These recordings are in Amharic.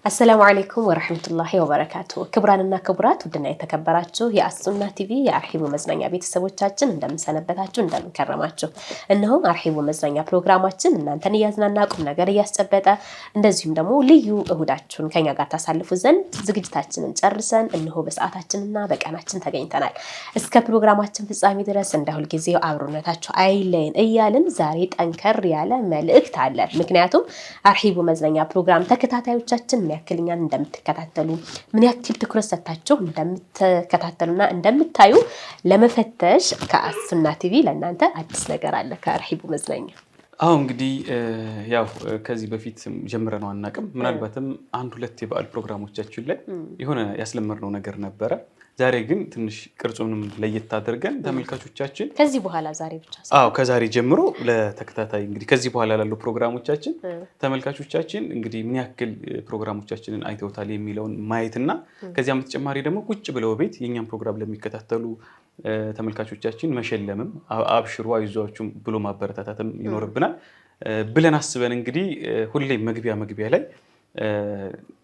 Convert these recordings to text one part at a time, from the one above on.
السلام عليكم ورحمة الله وبركاته كبراننا كبرات ودنا يتكبراتشو يا السنة تي في يا أرحيبو مزنانيا ቤተሰቦቻችን እንደምን ሰነበታችሁ እንደምን ከረማችሁ እነሆ አርሂቡ መዝናኛ ፕሮግራማችን እናንተን ያዝናና ቁም ነገር ያስጨበጠ እንደዚሁም ደግሞ ልዩ እሁዳችሁን ከኛ ጋር ታሳልፉ ዘንድ ዝግጅታችንን ጨርሰን እነሆ በሰዓታችንና በቀናችን ተገኝተናል እስከ ፕሮግራማችን ፍጻሜ ድረስ እንደሁል ጊዜው አብሮነታችሁ አይለይን እያልን ዛሬ ጠንከር ያለ መልእክት አለ ምክንያቱም አርሂቡ መዝናኛ ፕሮግራም ተከታታዮቻችን ያክልኛን እንደምትከታተሉ ምን ያክል ትኩረት ሰጣችሁ እንደምትከታተሉና እንደምታዩ ለመፈተሽ ከአሱና ቲቪ ለእናንተ አዲስ ነገር አለ ከአርሂቡ መዝናኛ እንግዲህ ያው ከዚህ በፊት ጀምረናው አናቀም ምናልባትም አንድ ሁለት የበዓል ፕሮግራሞቻችን ላይ የሆነ ያስለመርነው ነገር ነበረ ዛሬ ግን ትንሽ ቅርጹንም ለየት አድርገን ተመልካቾቻችን ከዚህ በኋላ ዛሬ ብቻ ከዛሬ ጀምሮ ለተከታታይ እንግዲህ ከዚህ በኋላ ያለው ፕሮግራሞቻችን ተመልካቾቻችን እንግዲህ ምን ያክል ፕሮግራሞቻችንን አይተውታል የሚለውን ማየትና ከዚያም በተጨማሪ ደግሞ ቁጭ ብለው ቤት የኛን ፕሮግራም ለሚከታተሉ ተመልካቾቻችን መሸለምም አብሽሩ አይዟችሁ ብሎ ማበረታታትም ይኖርብናል ብለን አስበን እንግዲህ ሁሌ መግቢያ ላይ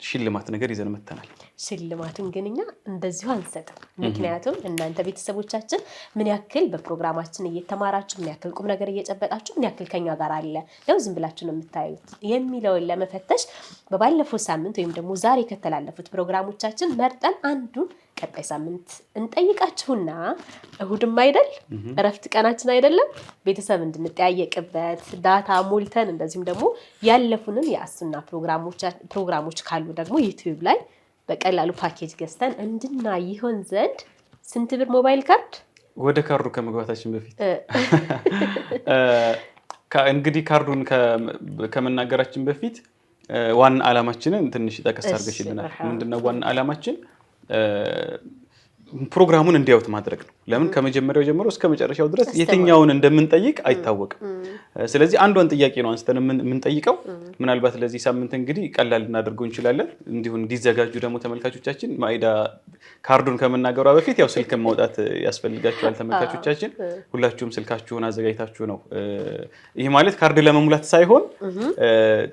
ሽልማት ነገር ይዘን መተናል ሽልማቱን ግንኛ እንደዚሁ አንሰጥም ምክንያቱም እናንተ ቤተሰቦቻችን ምን ያክል በፕሮግራማችን እየተማራችሁ ምን ያክል ቁም ነገር እየጨበጣችሁ ምን ያክል ከኛ ጋር አለ ነው ዝም ብላችሁ ነው የምታዩት የሚለውን ለመፈተሽ በባለፈው ሳምንት ወይም ደግሞ ዛሬ ከተላለፉት ፕሮግራሞቻችን መርጠን አንዱን ቀጣይ ሳምንት እንጠይቃችሁና እሁድም አይደል እረፍት ቀናችን አይደለም ቤተሰብ እንድንጠያየቅበት ዳታ ሞልተን እንደዚህም ደግሞ ያለፉንን የአሱና ፕሮግራሞች ካሉ ደግሞ ዩቲዩብ ላይ በቀላሉ ፓኬጅ ገዝተን እንድናይ ይሆን ዘንድ ስንት ብር ሞባይል ካርድ ወደ ካርዱ ከመግባታችን በፊት እንግዲህ ካርዱን ከመናገራችን በፊት ዋና ዓላማችንን ትንሽ ጠቀስ አድርገሽልናል ምንድነው ዋና ዓላማችን ፕሮግራሙን እንዲያውት ማድረግ ነው ለምን ከመጀመሪያው ጀምሮ እስከ መጨረሻው ድረስ የትኛውን እንደምንጠይቅ አይታወቅም ስለዚህ አንዷን ጥያቄ ነው አንስተን የምንጠይቀው ምናልባት ለዚህ ሳምንት እንግዲህ ቀላል እናደርገው እንችላለን እንዲሁ እንዲዘጋጁ ደግሞ ተመልካቾቻችን ማይዳ ካርዱን ከመናገሯ በፊት ያው ስልክ ማውጣት ያስፈልጋቸዋል ተመልካቾቻችን ሁላችሁም ስልካችሁን አዘጋጅታችሁ ነው ይሄ ማለት ካርድ ለመሙላት ሳይሆን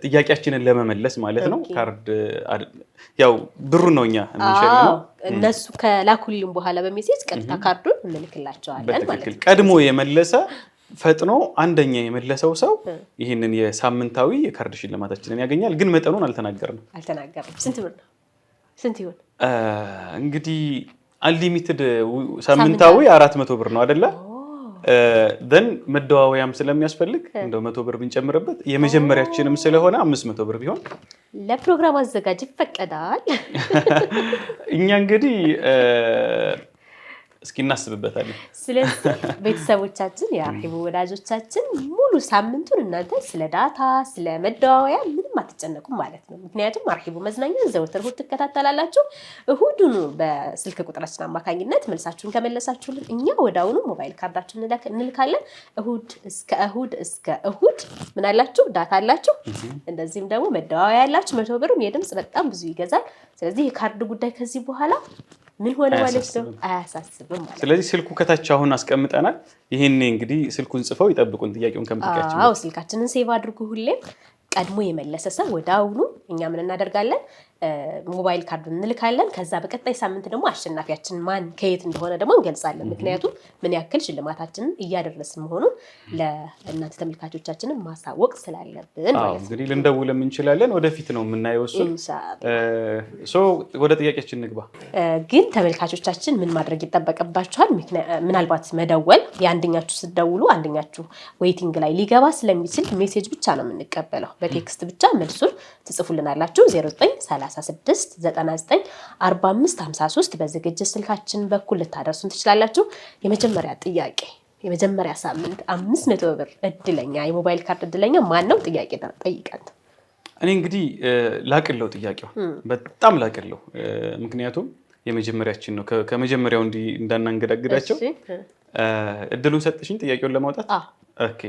ጥያቄያችንን ለመመለስ ማለት ነው ካርድ ያው ብሩን ነውኛ እንሸልመው እነሱ ከላኩልን በኋላ በሜሴጅ ቀጥታ ካርዱን እንልክላቸዋለን ማለት ነው ቀድሞ የመለሰ ፈጥኖ አንደኛ የመለሰው ሰው ይሄንን የሳምንታዊ የካርድ ሽልማታችንን ያገኛል ግን መጠኑን አልተናገርንም ስንት ብር ነው ስንት ይሆን እንግዲህ አንሊሚትድ ሳምንታዊ 400 ብር ነው አይደለ ደን መደዋወያም ስለሚያስፈልግ እንደው 100 ብር ብንጨምርበት የመጀመሪያችንም ስለሆነ 500 ብር ቢሆን ለፕሮግራም አዘጋጅ ይፈቀዳል እኛ እንግዲህ እስኪ እናስብበታለን ስለዚህ ቤተሰቦቻችን የአርሂቡ ወዳጆቻችን ሙሉ ሳምንቱን እናንተ ስለ ዳታ ስለ መደዋወያ ምንም አትጨነቁም ማለት ነው ምክንያቱም አርሂቡ መዝናኛ ዘወትር እሁድ ትከታተላላችሁ እሁዱኑ በስልክ ቁጥራችን አማካኝነት መልሳችሁን ከመለሳችሁልን እኛ ወዳውኑ ሞባይል ካርዳችሁን እንልካለን እሁድ እስከ እሁድ ምን አላችሁ ዳታ አላችሁ እንደዚህም ደግሞ መደዋወያ ያላችሁ 100 ብርም የድምጽ በጣም ብዙ ይገዛል ስለዚህ የካርድ ጉዳይ ከዚህ በኋላ ምን ሆነ ማለት ነው አያሳስብም ማለት ስለዚህ ስልኩ ከታች አሁን አስቀምጠናል ይሄን እንግዲህ ስልኩን ጽፈው ይጠብቁን ጥያቄውን ከምትቀያችሁ ስልካችንን ሴቭ አድርጉ ሁሌም ቀድሞ የመለሰ ሰው ወዳውኑ እኛ ምን እናደርጋለን ሞባይል ካርድ እንልካለን ከዛ በቀጣይ ሳምንት ደግሞ አሸናፊያችን ማን ከየት እንደሆነ ደግሞ እንገልጻለን ምክንያቱም ምን ያክል ሽልማታችንን እያደረስን መሆኑን ለእናንተ ተመልካቾቻችን ማሳወቅ ስላለብን ማለት ነው እንግዲህ ልንደውልም እንችላለን ወደፊት ነው የምናየው ሶ ወደ ጥያቄያችን ንግባ ግን ተመልካቾቻችን ምን ማድረግ ይጠበቅባችኋል ምናልባት መደወል የአንደኛችሁ ስትደውሉ አንደኛችሁ ዌይቲንግ ላይ ሊገባ ስለሚችል ሜሴጅ ብቻ ነው የምንቀበለው በቴክስት ብቻ መልሱን ትጽፉልናላችሁ 0936994553 በዝግጅት ስልካችን በኩል ልታደርሱን ትችላላችሁ የመጀመሪያ ጥያቄ የመጀመሪያ ሳምንት 500 ብር እድለኛ የሞባይል ካርድ እድለኛ ማን ነው ጥያቄ ጠይቀን እኔ እንግዲህ ላቅለው ጥያቄው በጣም ላቅለው ምክንያቱም የመጀመሪያችን ነው ከመጀመሪያው እንዳናንገዳግዳቸው እድሉን ሰጥሽኝ ጥያቄውን ለማውጣት ኦኬ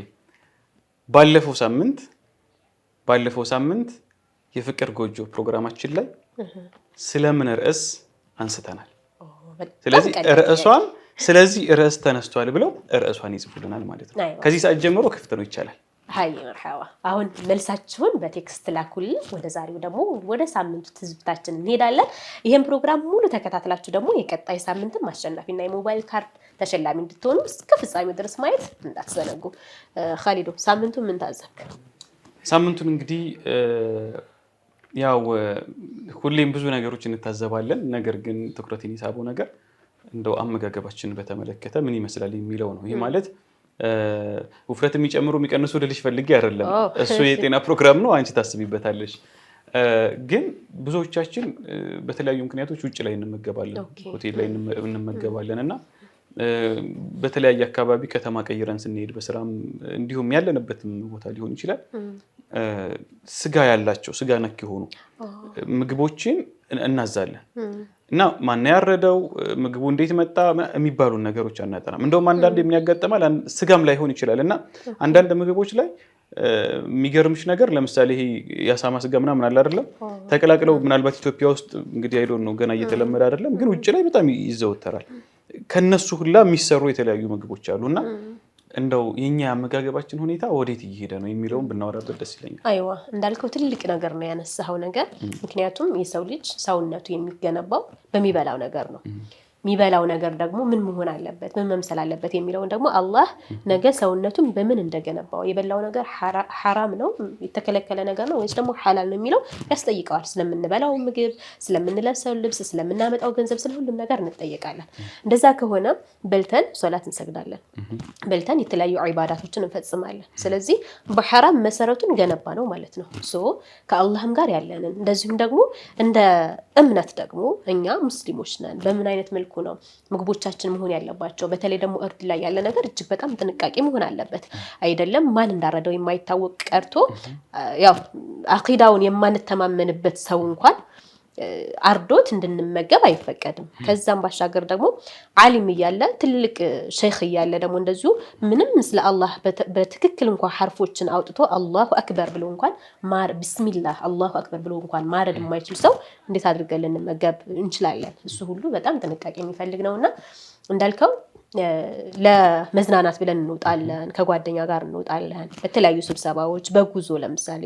ባለፈው ሳምንት የፍቅር ጎጆ ፕሮግራማችን ላይ ስለምን ርዕስ አንስተናል ስለዚህ ርዕስ ተነስቷል ብለው ርዕሷን ይጽፉልናል ማለት ነው ከዚህ ሰዓት ጀምሮ ክፍት ነው ይቻላል ሃይ መርሐባ አሁን መልሳችሁን በቴክስት ላኩልን ወደ ዛሬው ደግሞ ወደ ሳምንቱ ትዝብታችን እንሄዳለን ይሄን ፕሮግራም ሙሉ ተከታትላችሁ ደግሞ የቀጣይ ሳምንትም አሸናፊና የሞባይል ካርድ ተሸላሚ እንድትሆኑ እስከ ፍጻሜው ድረስ ማየት እንዳትዘነጉ ኻሊዶ ሳምንቱን ምን ታዘብክ ሳምንቱን እንግዲህ ያው ሁሌም ብዙ ነገሮች እንታዘባለን ነገር ግን ትኩረትን ይሳበው ነገር እንደው አመጋገባችን በተመለከተ ምን ይመስላል የሚለው ነው ይሄ ማለት ውፍረት የሚጨምሩ የሚቀንሱ ልልሽ ፈልጌ አይደለም እሱ የጤና ፕሮግራም ነው አንቺ ታስቢበታለሽ ግን ብዙዎቻችን በተለያዩ ምክንያቶች ውጭ ላይ እንመገባለን ሆቴል ላይ እንመገባለን እና በተለያየ አካባቢ ከተማ ቀይረን ስንሄድ በስራም እንዲሁም ያለንበትም ቦታ ሊሆን ይችላል ስጋ ያላቸው ስጋ ነክ የሆኑ ምግቦችን እናዛለን እና ማን ያረደው ምግቡ እንዴት መጣ የሚባሉ ነገሮች አናጠናም እንደውም አንዳንድ የሚያጋጥማል ስጋም ላይ ሆን ይችላል እና አንዳንድ ምግቦች ላይ የሚገርምሽ ነገር ለምሳሌ ይሄ ያሳማ ስጋ ምናምን አለ አይደለም ተቀላቅለው ምናልባት ኢትዮጵያ ውስጥ እንግዲህ አይዶን ነው ገና እየተለመደ አይደለም ግን ውጭ ላይ በጣም ይዘወተራል ከነሱ ሁላ የሚሰሩ የተለያዩ ምግቦች አሉና እንደው የኛ አመጋገባችን ሁኔታ ወዴት እየሄደ ነው የሚለውን ብናወራበት ደስ ይለኛል አይዋ እንዳልከው ትልቅ ነገር ነው ያነሳው ነገር ምክንያቱም የሰው ልጅ ሰውነቱ የሚገነባው በሚበላው ነገር ነው የሚበላው ነገር ደግሞ ምን መሆን አለበት ምን መምሰል አለበት የሚለው ደግሞ አላህ ነገ ሰውነቱን በምን እንደገነባው የበላው ነገር حرام ነው የተከለከለ ነገር ነው ወይስ ደግሞ ሐላል ነው የሚለው ያስጠይቀዋል ስለምንበላው ምግብ ስለምንለብሰው ልብስ ስለምናመጣው ገንዘብ ስለሁሉም ነገር እንጠየቃለን እንደዛ ከሆነ በልተን ሶላት እንሰግዳለን በልተን የተለያዩ ዒባዳቶችን እንፈጽማለን ስለዚህ በሐራም መሰረቱን ገነባ ነው ማለት ነው ከአላህም ጋር ያለንን እንደዚሁም ደግሞ እንደ እምነት ደግሞ እኛ ሙስሊሞች ነን በምን አይነት መልኩ ነው ምግቦቻችን መሆን ያለባቸው በተለይ ደግሞ እርድ ላይ ያለ ነገር እጅግ በጣም ጥንቃቄ መሆን አለበት አይደለም ማን እንዳረደው የማይታወቅ ቀርቶ ያው አቂዳውን የማንተማመንበት ሰው እንኳን አርዶት እንድንመገብ አይፈቀድም ከዛም ባሻገር ደግሞ ዓሊም ይያለ ትልቅ ሼኽ ይያለ ደግሞ እንደዚሁ ምንም ስለ አላህ በትክክል እንኳን ሐርፎችን አውጥቶ አላሁ አክበር ብሎ እንኳን ማር ቢስሚላህ አላሁ አክበር ብሎ እንኳን ማረድ የማይችል ሰው እንዴት አድርገን ልንመገብ እንችላለን እሱ ሁሉ በጣም ጥንቃቄ የሚፈልግ ነውና እንዳልከው ለመዝናናት ብለን እንወጣለን ከጓደኛ ጋር እንወጣለን በተለያዩ ስብሰባዎች በጉዞ ለምሳሌ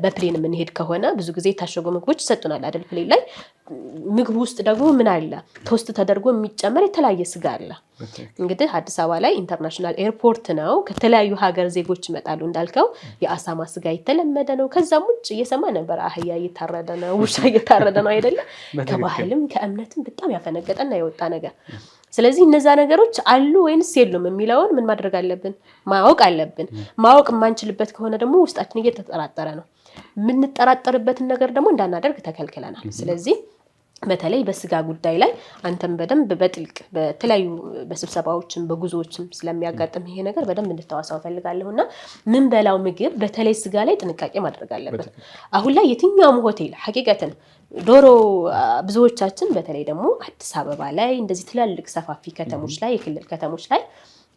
በፕሌን የምንሄድ ከሆነ ብዙ ጊዜ ታሸጉ ምግቦች ይሰጡናል አይደል ፕሌን ላይ ምግብ ውስጥ ደግሞ ምን አለ ቶስት ተደርጎ የሚጨመር የተለያየ ስጋ አለ እንግዲህ አዲስ አበባ ላይ ኢንተርናሽናል ኤርፖርት ነው ከተለያዩ ሀገር ዜጎች ይመጣሉ እንዳልከው የአሳማ ስጋ የተለመደ ነው ከዛም ውጭ እየሰማ ነበር አህያ እየታረደ ነው ውሻ እየታረደ ነው አይደለ ከባህልም ከእምነትም በጣም ያፈነገጠና የወጣ ነገር ስለዚህ እነዛ ነገሮች አሉ ወይንስ የሉም የሚለውን ምን ማድረግ አለብን ማወቅ አለብን ማወቅ ማንችልበት ከሆነ ደግሞ ውስጣችን እየተጠራጠረ ነው ምን ተጠራጠርበትን ነገር ደግሞ እንዳናደርግ ተከልክለናል ስለዚህ በተለይ በስጋ ጉዳይ ላይ አንተም በደንብ በጥልቅ በተለያዩ በስብሰባዎችም በጉዞዎችም ስለሚያጋጥም ይሄ ነገር በደንብ እንድታዋሳው ፈልጋለሁና ምን በላው ምግብ በተለይ ስጋ ላይ ጥንቃቄ ማድረግ አለበት አሁን ላይ የትኛውም ሆቴል ሐቂቀተን ዶሮ ብዙዎቻችን በተለይ ደግሞ አዲስ አበባ ላይ እንደዚህ ትላልቅ ሰፋፊ ከተሞች ላይ የክልል ከተሞች ላይ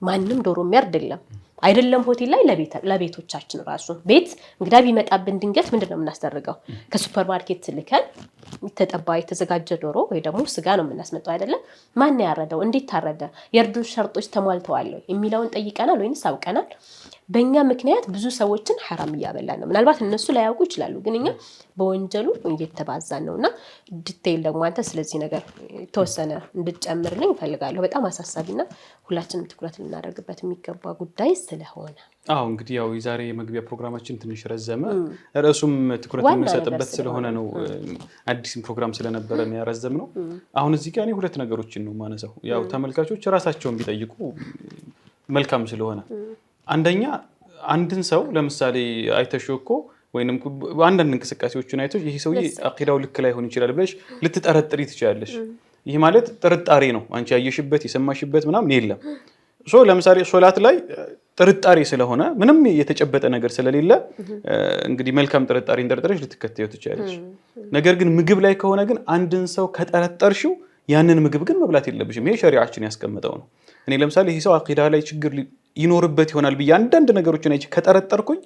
ማንንም ዶሮ የሚያርድልም አይደለም ሆቴል ላይ ለቤቶቻችን ራሱ ቤት እንግዳ ቢመጣብን ድንገት ምንድነው የምናስደርገው ከሱፐር ማርኬት ልከን ተጠባ የተዘጋጀ ዶሮ ወይ ደግሞ ስጋ ነው የምናስመጣው አይደለም ማን ያረደው እንዴት ታረደ የርዱ ሸርጦች ተሟልተዋል የሚለውን ጠይቀናል ወይንስ አውቀናል በእኛ ምክንያት ብዙ ሰዎችን حرام እያበላን ነው ምናልባት እነሱ ላይ ያውቁ ይችላሉ ግን እኛ በወንጀሉ እየተባዛን ነውና ዲቴይል ደግሞ አንተ ስለዚህ ነገር ተወሰነ እንድጨምርልኝ ፈልጋለሁ በጣም አሳሳቢና ሁላችንም ትኩረት ልናደርግበት የሚገባ ጉዳይ ስለሆነ እንግዲህ ያው የዛሬ የመግቢያ ፕሮግራማችን ትንሽ ረዘመ ርዕሱም ትኩረት የሚሰጥበት ስለሆነ ነው አዲስ ፕሮግራም ስለነበረ ነው ያረዘምነው አሁን እዚህ ጋር እኔ ሁለት ነገሮችን ነው ማነሳው ያው ተመልካቾች ራሳቸውን ቢጠይቁ መልካም ስለሆነ አንደኛ አንድን ሰው ለምሳሌ አይተሽኮ ወይንም አንዳንድ እንቅስቃሴዎችን አይተሽ ይሄ ሰውዬ አቂዳው ልክ ላይ ሆን ይችላል ብለሽ ልትጠረጥሪ ትችያለሽ ይሄ ማለት ጥርጣሬ ነው አንቺ ያየሽበት የሰማሽበት ምናምን የለም ለምሳሌ ሶላት ላይ ጥርጣሬ ስለሆነ ምንም የተጨበጠ ነገር ስለሌለ እንግዲህ መልካም ጥርጣሬ እንደርጥረሽ ልትከተዩ ትችያለሽ ነገር ግን ምግብ ላይ ከሆነ ግን አንድን ሰው ከጠረጠርሽው ያንን ምግብ ግን መብላት የለብሽም ይሄ ሸሪዓችን ያስቀመጠው ነው እኔ ለምሳሌ ይሄ ሰው አቂዳ ላይ ችግር ይኖርበት ይሆናል በአንዳንድ ነገሮችን አይቼ ከጠረጠርኩኝ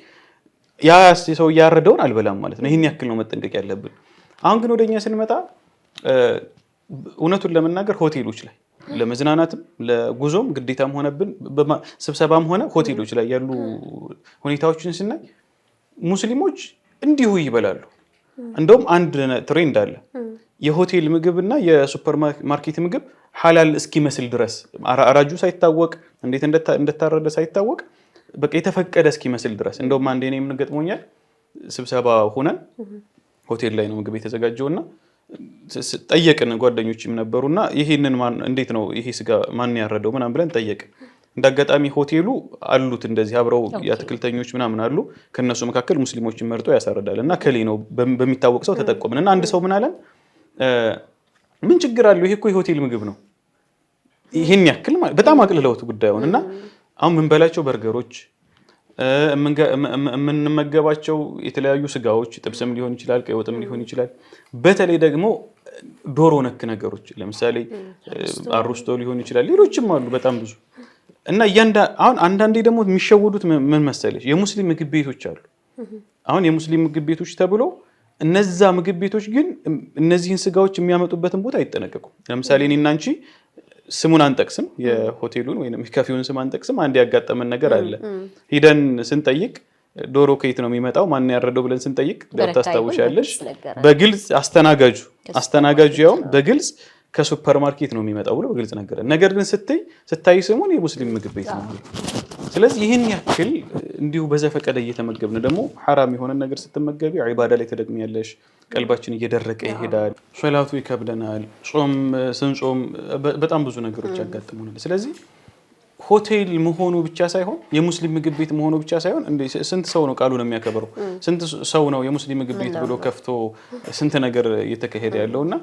ያ ሰው ያረደውን አልበላም ማለት ነው ይሄን ያክል ነው መጠንቀቅ ያለብን አሁን ግን ወደኛ ስንመጣ እውነቱን ለመናገር ሆቴሎች ላይ ለመዝናናትም ለጉዞም ግዴታም ሆነብን ስብሰባም ሆነ ሆቴሎች ላይ ያሉ ሁኔታዎችን ስናይ ሙስሊሞች እንዲሁ ይበላሉ። እንደውም አንድ ትሬንድ አለ። የሆቴል ምግብና የሱፐር ማርኬት ምግብ ሐላል እስኪመስል ድረስ አራጁ ሳይታወቅ እንዴት እንደታረደ ሳይታወቅ በቃ የተፈቀደ እስኪመስል ድረስ እንደውም አንዴ እኔ ምን ገጥሞኛል። ስብሰባ ሆነን ሆቴል ላይ ነው ምግብ የተዘጋጀውና ጠየቅን ጓደኞችም ነበሩና ይሄንን እንዴት ነው ይሄ ስጋ ማን ያረደው ምናምን ብለን ጠየቅን። እንዳጋጣሚ ሆቴሉ አሉት እንደዚህ አብረው የአትክልተኞች ምናምን አሉ። ከነሱ መካከል ሙስሊሞችን መርጦ ያሳርዳል እና ከሌ ነው በሚታወቅ ሰው ተጠቆምን እና አንድ ሰው ምን አለን፣ ምን ችግር አለው? ይሄ እኮ የሆቴል ምግብ ነው። ይሄን ያክል በጣም አቅልለውት ጉዳዩን እና አሁን የምንበላቸው በርገሮች፣ የምንመገባቸው የተለያዩ ስጋዎች ጥብስም ሊሆን ይችላል፣ ቀይ ወጥም ሊሆን ይችላል። በተለይ ደግሞ ዶሮ ነክ ነገሮች ለምሳሌ አሩስቶ ሊሆን ይችላል፣ ሌሎችም አሉ በጣም ብዙ እና አሁን አንዳንዴ ደግሞ የሚሸወዱት ምን መሰለሽ፣ የሙስሊም ምግብ ቤቶች አሉ። አሁን የሙስሊም ምግብ ቤቶች ተብሎ እነዛ ምግብ ቤቶች ግን እነዚህን ስጋዎች የሚያመጡበትን ቦታ አይጠነቀቁም። ለምሳሌ እኔና አንቺ ስሙን አንጠቅስም፣ የሆቴሉን ወይም የካፌውን ስም አንጠቅስም። አንድ ያጋጠመን ነገር አለ። ሂደን ስንጠይቅ ዶሮ ከየት ነው የሚመጣው ማን ያረደው ብለን ስንጠይቅ ታስታውሻለሽ፣ በግልጽ አስተናጋጁ ያውም በግልጽ ከሱፐር ማርኬት ነው የሚመጣው ብሎ በግልጽ ነገር። ነገር ግን ስታይ ስሙን የሙስሊም ምግብ ቤት ነው። ስለዚህ ይህን ያክል እንዲሁ በዘፈቀደ እየተመገብን ደግሞ ሐራም የሆነ ነገር ስትመገቢ ዒባዳ ላይ ተደግሚያለሽ። ቀልባችን እየደረቀ ይሄዳል። ሶላቱ ይከብደናል። ጾም ስንጾም በጣም ብዙ ነገሮች ያጋጥሙናል። ስለዚህ ሆቴል መሆኑ ብቻ ሳይሆን የሙስሊም ምግብ ቤት መሆኑ ብቻ ሳይሆን ስንት ሰው ነው ቃሉን የሚያከብረው? ስንት ሰው ነው የሙስሊም ምግብ ቤት ብሎ ከፍቶ ስንት ነገር እየተካሄደ ያለውና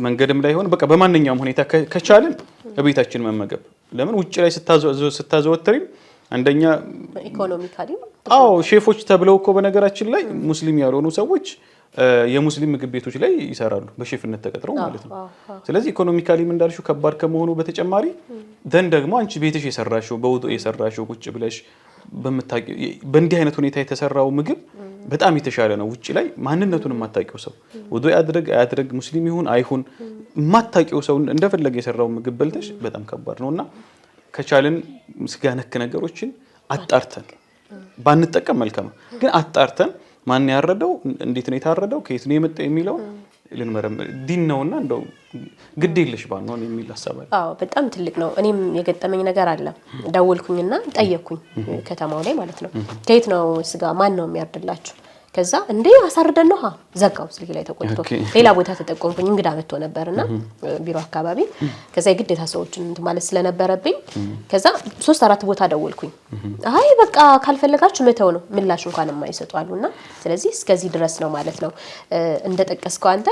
መንገድም ላይ ሆነ በቃ በማንኛውም ሁኔታ ከቻልን በቤታችን መመገብ። ለምን ውጭ ላይ ስታዘወትሪም አንደኛ ኢኮኖሚካሊ ሼፎች ተብለው እኮ በነገራችን ላይ ሙስሊም ያልሆኑ ሰዎች የሙስሊም ምግብ ቤቶች ላይ ይሰራሉ በሼፍነት ተቀጥረው ማለት ነው። ስለዚህ ኢኮኖሚካሊም እንዳልሽው ከባድ ከመሆኑ በተጨማሪ ደግሞ አንቺ ቤትሽ የሰራሽው በውዱእ የሰራሽው ቁጭ ብለሽ በእንዲህ አይነት ሁኔታ የተሰራው ምግብ በጣም የተሻለ ነው። ውጭ ላይ ማንነቱን የማታውቂው ሰው ውዱእ አያድርግ ሙስሊም ይሁን አይሁን የማታውቂው ሰው እንደፈለገ የሰራው ምግብ በልተሽ በጣም ከባድ ነውና ከቻልን ስጋ ነክ ነገሮችን አጣርተን ባንጠቀም መልካም ነው። ግን አጣርተን ማን ያረደው፣ እንዴት ነው የታረደው፣ ከየት ነው የመጣው የሚለው ልንመረምር ዲን ነውና እንደው ግድ የለሽ ባንሆን የሚል ሐሳብ አለ። በጣም ትልቅ ነው። እኔም የገጠመኝ ነገር አለ። ደወልኩኝና ጠየቅኩኝ ከተማው ላይ ማለት ነው፣ ከየት ነው ስጋ ማን ነው የሚያርድላችሁ? ከዛ እንዴ አሳርደን ነው ዘጋው ስልክ ላይ ተቆጥቶ ሌላ ቦታ ተጠቆምኩኝ። እንግዳ መጥቶ ነበርና ቢሮ አካባቢ ከዛ የግዴታ ሰዎችን ማለት ስለነበረብኝ ከዛ 3-4 ቦታ ደወልኩኝ። አይ በቃ ካልፈለጋችሁ መተው ነው ምላሽ እንኳን የማይሰጡ አሉና ስለዚህ እስከዚህ ድረስ ነው ማለት ነው። እንደጠቀስከው አንተ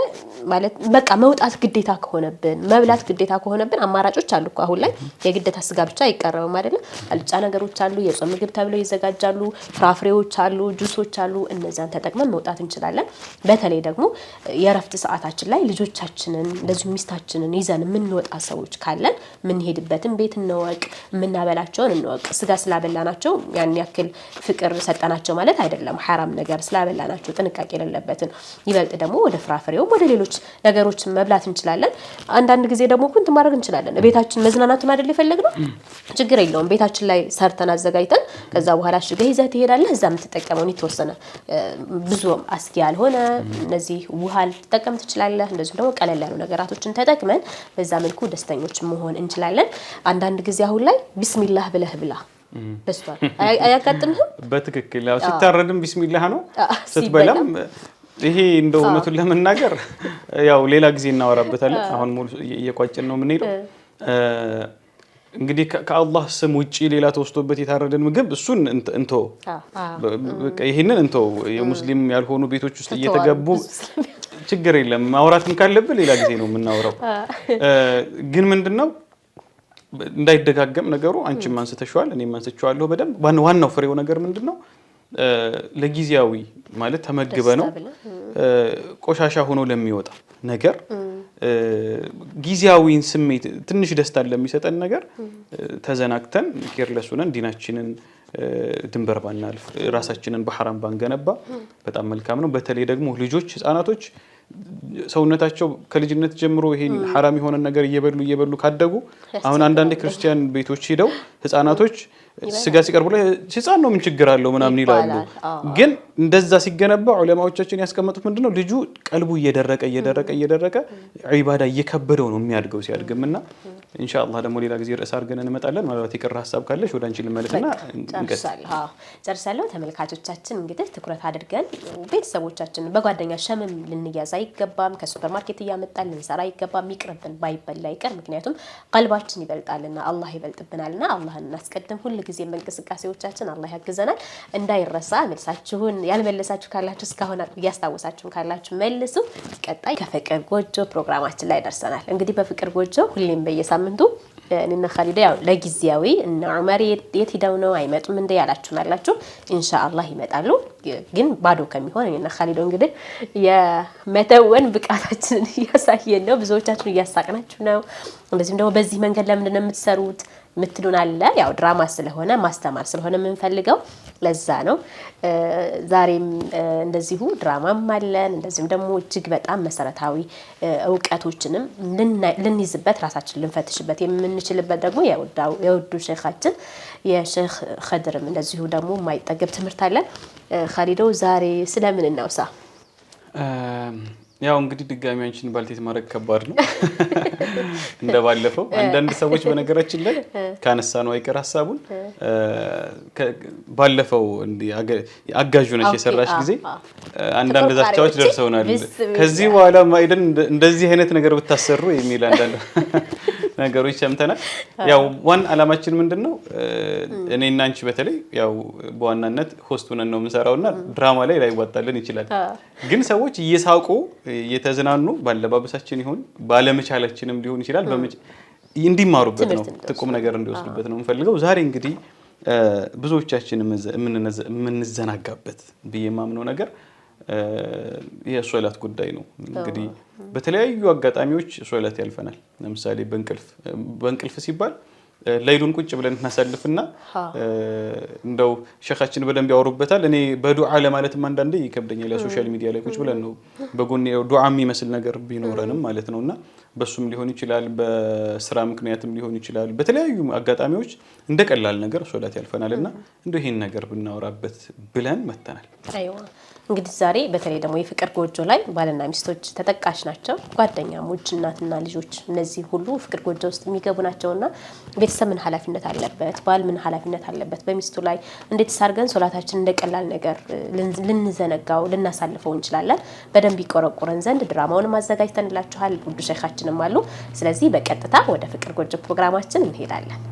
ማለት በቃ መውጣት ግዴታ ከሆነብን መብላት ግዴታ ከሆነብን አማራጮች አሉ እኮ አሁን ላይ የግዴታ ስጋ ብቻ አይቀርብም አይደለ? አልጫ ነገሮች አሉ፣ የጾም ምግብ ተብለው ይዘጋጃሉ፣ ፍራፍሬዎች አሉ፣ ጁሶች አሉ። እነዛን ተጠቅመን መውጣት እንችላለን። በተለይ ደግሞ የረፍት ሰዓታችን ላይ ልጆቻችንን እንደዚሁ ሚስታችንን ይዘን የምንወጣ ሰዎች ካለን የምንሄድበትን ቤት እንወቅ፣ የምናበላቸውን እንወቅ። ስጋ ስላበላናቸው ያን ያክል ፍቅር ሰጠናቸው ማለት አይደለም። ሐራም ነገር ስላበላናቸው ጥንቃቄ የሌለበትን ይበልጥ ደግሞ ወደ ፍራፍሬውም ወደ ሌሎች ነገሮች መብላት እንችላለን። አንዳንድ ጊዜ ደግሞ ኩንት ማድረግ እንችላለን። ቤታችን መዝናናቱን አይደል የፈለግነው? ችግር የለውም። ቤታችን ላይ ሰርተን አዘጋጅተን ከዛ በኋላ ሽገህ ይዘህ ትሄዳለህ። እዛ የምትጠቀመውን የተወሰነ ብዙ አስጊ ያልሆነ እነዚህ ውሃ ልትጠቀም ትችላለህ። እንደዚሁም ደግሞ ቀለል ያሉ ነገራቶችን ተጠቅመን በዛ መልኩ ደስተኞች መሆን እንችላለን። አንዳንድ ጊዜ አሁን ላይ ቢስሚላህ ብለህ ብላ በስቷል። አያጋጥምህም? በትክክል ያው ሲታረድም ቢስሚላህ ነው፣ ስትበላም ይሄ እንደው እውነቱን ለመናገር ያው ሌላ ጊዜ እናወራበታለን። አሁን ሙሉ እየቋጨን ነው የምንሄደው። እንግዲህ ከአላህ ስም ውጪ ሌላ ተወስቶበት የታረደን ምግብ እሱን እንቶ ይሄንን እንቶ የሙስሊም ያልሆኑ ቤቶች ውስጥ እየተገቡ ችግር የለም ማውራትም ካለብን ሌላ ጊዜ ነው የምናወራው። ግን ምንድነው እንዳይደጋገም ነገሩ አንቺም አንስተሽዋል እኔም አንስተዋለሁ በደንብ። ዋናው ፍሬው ነገር ምንድነው ለጊዜያዊ ማለት ተመግበ ነው ቆሻሻ ሆኖ ለሚወጣ ነገር ጊዜያዊን ስሜት ትንሽ ደስታን ለሚሰጠን ነገር ተዘናግተን ኬርለስ ሆነን ዲናችንን ድንበር ባናልፍ ራሳችንን በሐራም ባንገነባ በጣም መልካም ነው። በተለይ ደግሞ ልጆች ህፃናቶች ሰውነታቸው ከልጅነት ጀምሮ ይሄን حرام የሆነ ነገር እየበሉ ካደጉ አሁን አንዳንድ ክርስቲያን ቤቶች ሄደው ህፃናቶች ስጋ ሲቀርቡ ላይ ህፃን ነው ምን ችግር አለው ምናምን ይላሉ ግን እንደዛ ሲገነባ ዑለማዎቻችን ያስቀመጡት ምንድነው ልጁ ቀልቡ እየደረቀ ዒባዳ እየከበደው ነው የሚያድገው ሲያድግምና ኢንሻአላህ ደግሞ ሌላ ጊዜ ርዕስ አድርገን እንመጣለን ማለት የቀረ ሐሳብ ካለሽ ወደ አንቺ ልመለስና ጨርሳለሁ ተመልካቾቻችን እንግዲህ ትኩረት አድርገን ቤተሰቦቻችን በጓደኛ ሸምም ልንያዝ አይገባም ከሱፐርማርኬት እያመጣን ልንሰራ አይገባም ይቅርብን ባይበላ ይቀር ምክንያቱም ቀልባችን ይበልጣልና አላህ ይበልጥብናልና አላህን እናስቀድም ሁሉ ጊዜ መንቀሳቀሶቻችን አላህ ያግዘናል እንዳይረሳ መልሳችሁን ያልመለሳችሁ ካላችሁ እስካሁን ያስታውሳችሁ ካላችሁ መልሱ ቀጣይ ከፍቅር ጎጆ ፕሮግራማችን ላይ ደርሰናል እንግዲህ በፍቅር ጎጆ ሁሌም በየሳምንቱ እኔና ኻሊዳ ያው ለጊዜያዊ እና ዑመር የት ሄደው ነው አይመጡም እንደ ያላችሁናላችሁ ኢንሻአላህ ይመጣሉ ግን ባዶ ከሚሆን እኔና ኻሊዳ እንግዲህ የመተወን ብቃታችንን እያሳየን ነው ብዙዎቻችን እያሳቅናችሁ ነው እንደዚህም ደግሞ በዚህ መንገድ ለምን ነው የምትሰሩት ምትሉን አለ ያው ድራማ ስለሆነ ማስተማር ስለሆነ የምንፈልገው ለዛ ነው ዛሬም እንደዚሁ ድራማም አለን እንደዚህም ደግሞ እጅግ በጣም መሰረታዊ ዕውቀቶችንም ልንይዝበት ራሳችን ልንፈትሽበት የምንችልበት ደግሞ የውዱ ሼኻችን የሼኽ ኸድርም እንደዚሁ ደግሞ ማይጠገብ ትምህርት አለን ኻሊዶ ዛሬ ስለምን እናውሳ ያው እንግዲህ ድጋሚ አንቺን ባልቴት ማድረግ ከባድ ነው እንደባለፈው አንዳንድ ሰዎች በነገራችን ላይ ካነሳ ነው አይቀር ሐሳቡን ባለፈው እንዲ አጋዡ ነሽ የሰራሽ ጊዜ አንዳንድ ዛቻዎች ደርሰውናል ከዚህ በኋላ ማይደን እንደዚህ አይነት ነገር ብታሰሩ የሚል አንዳንድ ነገሮች ሰምተናል ያው ዋን አላማችን ምንድነው እኔና አንቺ በተለይ ያው በዋናነት ሆስቱን ነው የምንሰራውና ድራማ ላይ ላይዋጣልን ይችላል ግን ሰዎች እየሳቁ እየተዝናኑ ባለባበሳችን ይሁን ባለመቻላችንም ሊሆን ይችላል እንዲማሩበት ነው ጥቁም ነገር እንዲወስዱበት ነው የምፈልገው ዛሬ እንግዲህ ብዙዎቻችን የምንዘናጋበት በየማምነው ነገር የሶላት ጉዳይ ነው እንግዲህ በተለያዩ አጋጣሚዎች ሶላት ያልፈናል ለምሳሌ በእንቅልፍ ሲባል ሌሊቱን ቁጭ ብለን እናሳልፍና እንደው ሸኻችን በደንብ ያወሩበታል እኔ በዱዓ ለማለት አንዳንዴ ይከብደኛል ለሶሻል ሚዲያ ላይ ቁጭ ብለን ነው በጎን ዱዓ የሚመስል ነገር ቢኖርንም ማለት ነውና በሱም ሊሆን ይችላል በስራ ምክንያትም ሊሆን ይችላል በተለያዩ አጋጣሚዎች እንደቀላል ነገር ሶላት ያልፈናልና እንደው ይሄን ነገር ብናወራበት ብለን መተናል አይዋ እንግዲህ ዛሬ በተለይ ደግሞ የፍቅር ጎጆ ላይ ባልና ሚስቶች ተጠቃሽ ናቸው ጓደኛሞች እናትና ልጆች እነዚህ ሁሉ ፍቅር ጎጆ ውስጥ የሚገቡ ናቸውና ቤተሰብ ምን ኃላፊነት አለበት ባል ምን ኃላፊነት አለበት በሚስቱ ላይ እንዴት ሳርገን ሶላታችን እንደቀላል ነገር ልንዘነጋው ልናሳልፈው እንችላለን በደንብ ይቆረቆረን ዘንድ ድራማውን ማዘጋጅተንላችኋል ውድ ሼኻችንም አሉ ስለዚህ በቀጥታ ወደ ፍቅር ጎጆ ፕሮግራማችን እንሄዳለን